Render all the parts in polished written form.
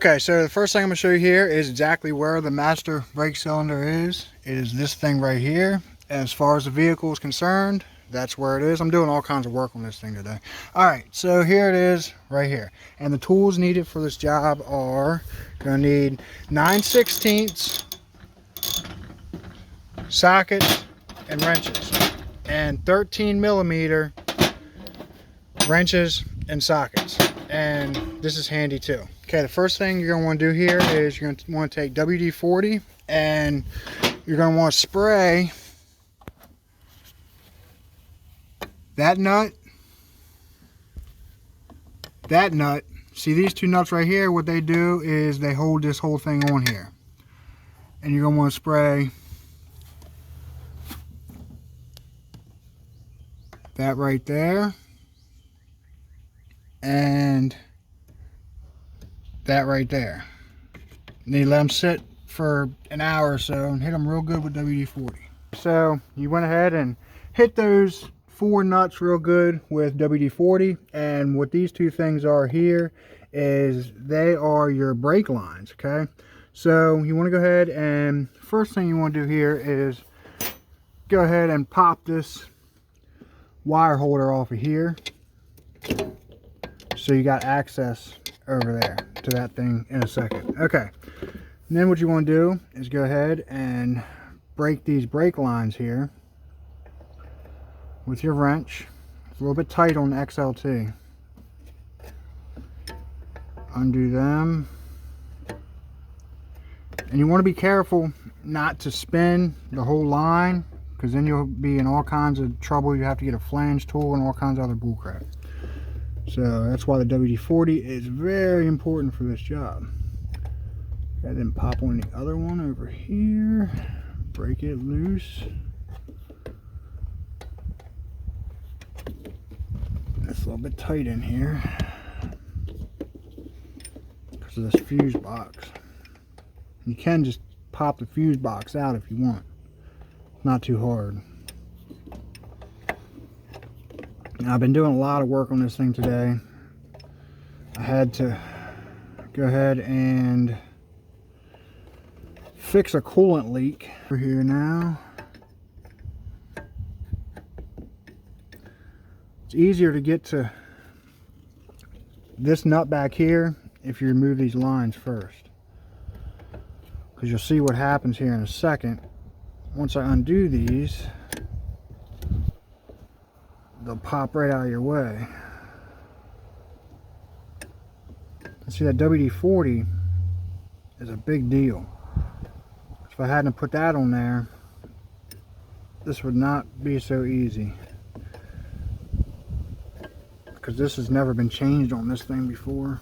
Okay, so the first thing I'm going to show you here is exactly where the master brake cylinder is. It is this thing right here. As far as the vehicle is concerned, that's where it is. I'm doing all kinds of work on this thing today. Alright, so here it is right here. And the tools needed for this job are going to need 9/16 sockets and wrenches, and 13mm wrenches and sockets. And this is handy too. Okay, the first thing you're going to want to do here is you're going to want to take WD-40 and you're going to want to spray that nut, that nut. See these two nuts right here, what they do is they hold this whole thing on here. And you're going to want to spray that right there and that right there. And then you let them sit for an hour or so and hit them real good with WD-40. So you went ahead and hit those 4 nuts real good with WD-40, and what these two things are here is they are your brake lines. Okay, so you want to go ahead and first thing you want to do here is go ahead and pop this wire holder off of here so you got access over there to that thing in a second. Okay, and then what you want to do is go ahead and break these brake lines here with your wrench. It's a little bit tight on the XLT. Undo them. And you want to be careful not to spin the whole line, because then you'll be in all kinds of trouble. You have to get a flange tool and all kinds of other bullcrap. So that's why the WD-40 is very important for this job. Okay, then pop on the other one over here. Break it loose. It's a little bit tight in here because of this fuse box. You can just pop the fuse box out if you want. Not too hard. Now, I've been doing a lot of work on this thing today. I had to go ahead and fix a coolant leak over here now. It's easier to get to this nut back here if you remove these lines first, because you'll see what happens here in a second. Once I undo these, they'll pop right out of your way. See, that WD-40 is a big deal. If I hadn't put that on there, this would not be so easy, because this has never been changed on this thing before.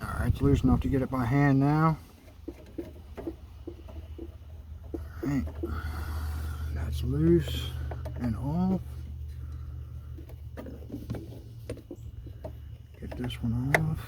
Alright, it's loose enough to get it by hand now. Alright, that's loose and off. Get this one off.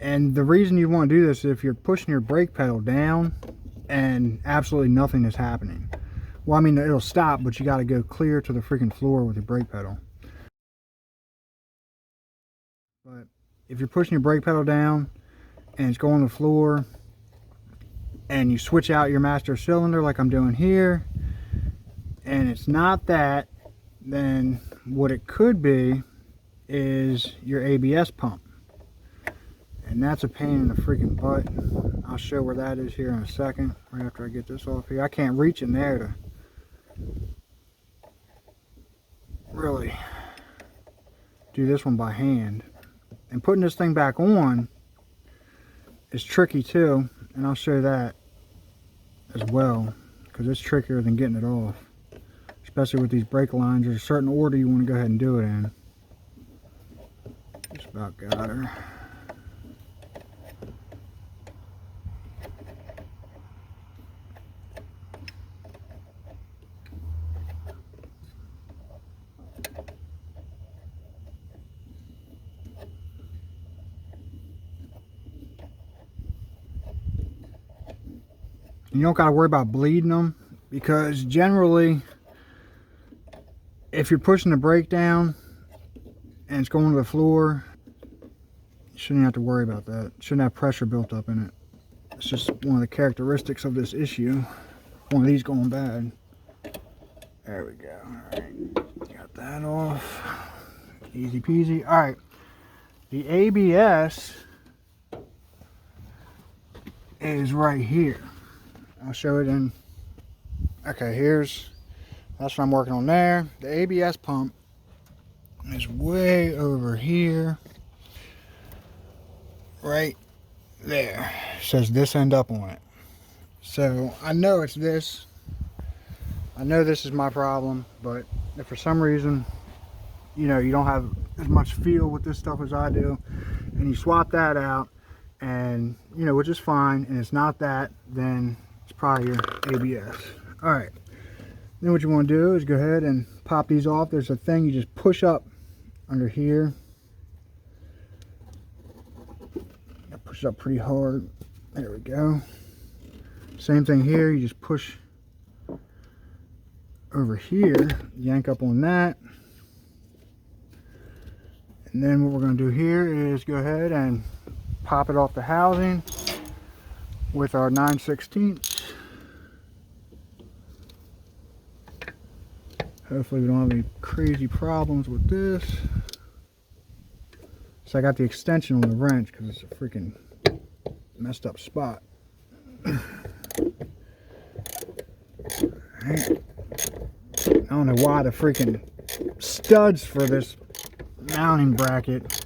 And the reason you want to do this is if you're pushing your brake pedal down and absolutely nothing is happening. Well, I mean, it'll stop, but you got to go clear to the freaking floor with your brake pedal. But if you're pushing your brake pedal down and it's going to the floor and you switch out your master cylinder like I'm doing here, and it's not that, then what it could be is your ABS pump. And that's a pain in the freaking butt. I'll show where that is here in a second, right after I get this off here. I can't reach in there to really do this one by hand. And putting this thing back on is tricky too, and I'll show that as well, because it's trickier than getting it off. Especially with these brake lines, there's a certain order you want to go ahead and do it in. Just about got her. You don't got to worry about bleeding them, because generally, if you're pushing the brake down and it's going to the floor, you shouldn't have to worry about that. Shouldn't have pressure built up in it. It's just one of the characteristics of this issue. One of these going bad. There we go. Alright, got that off. Easy peasy. Alright, the ABS is right here. I'll show it in. Okay, that's what I'm working on there. The ABS pump is way over here. Right there. It says this end up on it. So I know it's this. I know this is my problem, but if for some reason, you know, you don't have as much feel with this stuff as I do, and you swap that out, and you know, which is fine, and it's not that, then it's probably your ABS. All right, then what you want to do is go ahead and pop these off. There's a thing you just push up under here. Push it up pretty hard. There we go. Same thing here, you just push over here, yank up on that, and then what we're going to do here is go ahead and pop it off the housing with our 9/16. Hopefully we don't have any crazy problems with this. So I got the extension on the wrench because it's a freaking messed up spot. Alright. I don't know why the freaking studs for this mounting bracket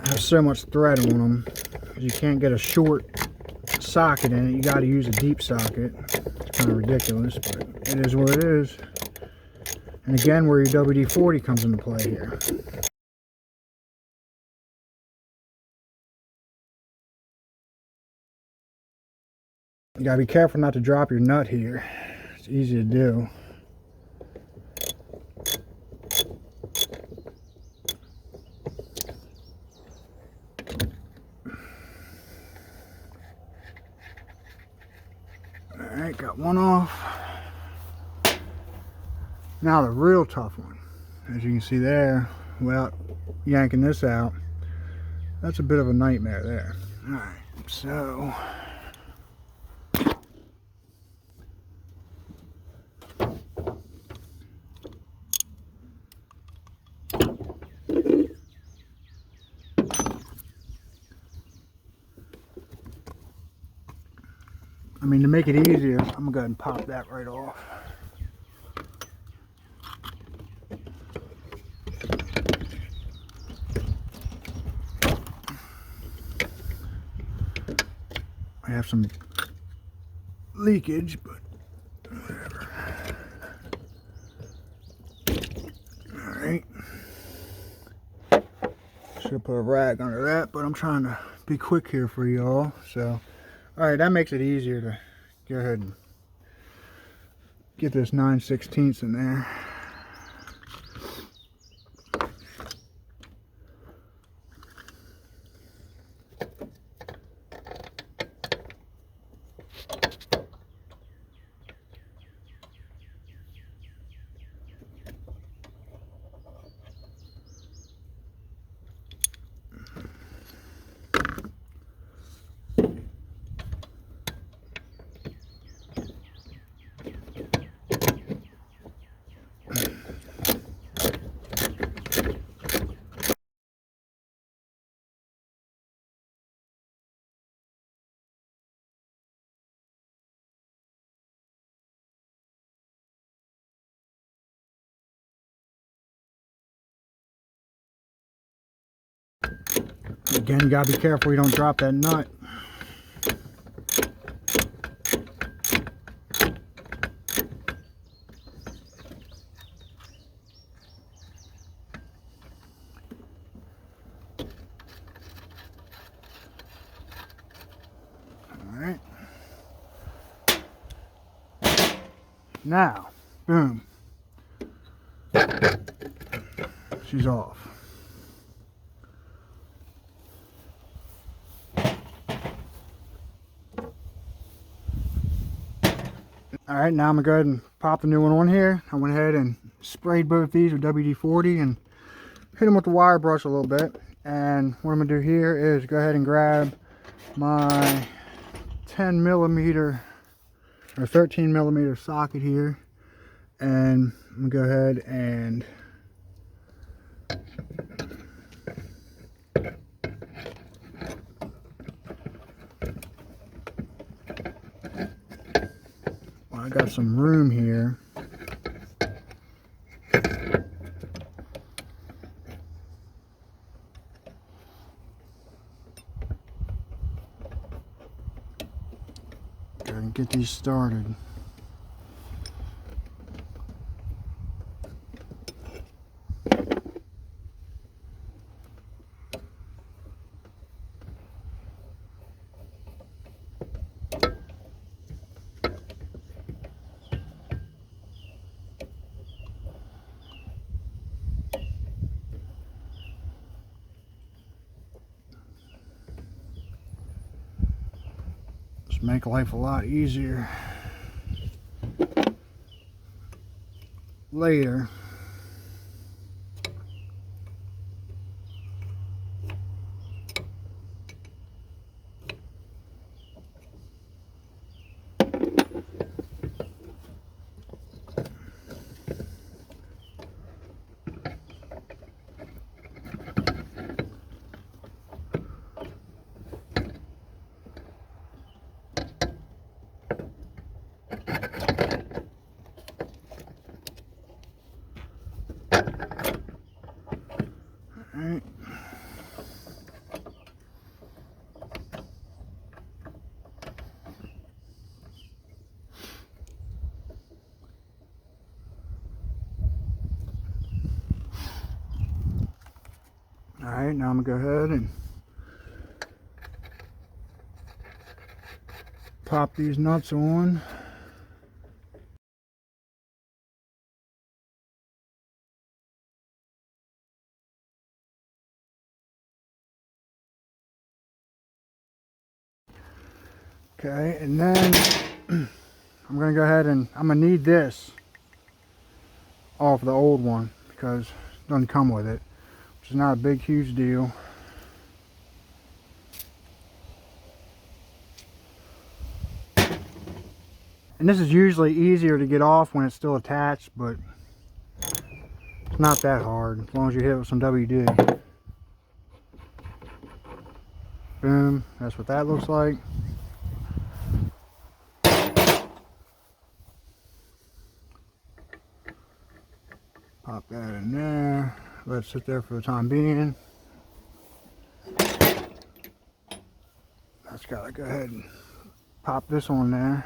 have so much thread on them. You can't get a short socket in it. You got to use a deep socket. It's kind of ridiculous, but it is what it is. And again, where your WD-40 comes into play here. You gotta be careful not to drop your nut here. It's easy to do. Alright, got one off. Now the real tough one. As you can see there, without yanking this out, that's a bit of a nightmare there. Alright, so I mean, to make it easier, I'm going to go ahead and pop that right off. I have some leakage, but whatever. Alright. Should have put a rag under that, but I'm trying to be quick here for y'all, so. Alright, that makes it easier to go ahead and get this 9/16 in there. Again, you gotta be careful you don't drop that nut. Alright. Now, boom. She's off. Alright, now I'm going to go ahead and pop the new one on here. I went ahead and sprayed both these with WD-40 and hit them with the wire brush a little bit. And what I'm going to do here is go ahead and grab my 10 millimeter or 13 millimeter socket here. And I'm going to go ahead and I got some room here. Go ahead and get these started. Just make life a lot easier later. Alright. Alright, now I'm going to go ahead and pop these nuts on. Okay, and then I'm going to go ahead and I'm going to need this off the old one because it doesn't come with it, which is not a big huge deal. And this is usually easier to get off when it's still attached, but it's not that hard as long as you hit it with some WD. Boom, that's what that looks like. Pop that in there, let it sit there for the time being. That's gotta go ahead and pop this on there.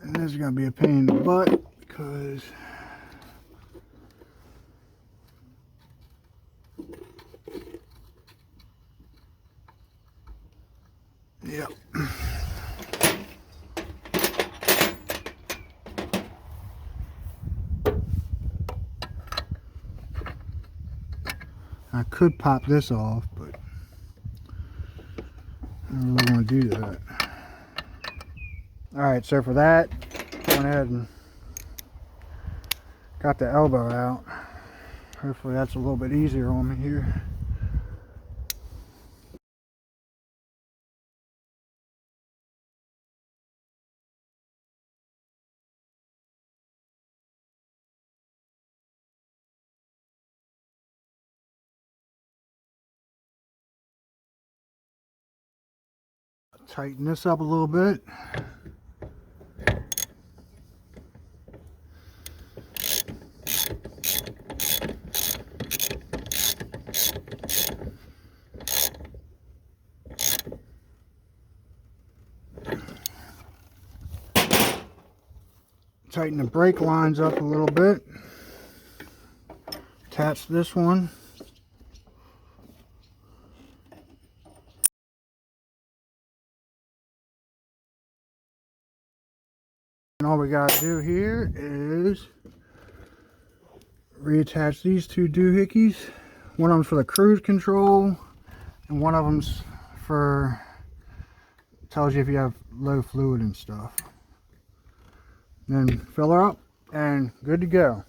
And this is gonna be a pain in the butt because yep. I could pop this off, but I don't really want to do that. Alright, so for that, I went ahead and got the elbow out. Hopefully that's a little bit easier on me here. Tighten this up a little bit. Tighten the brake lines up a little bit. Attach this one. all we got to do here is reattach these two doohickeys. One of them's for the cruise control, and one of them's for, tells you if you have low fluid and stuff. Then fill her up and good to go.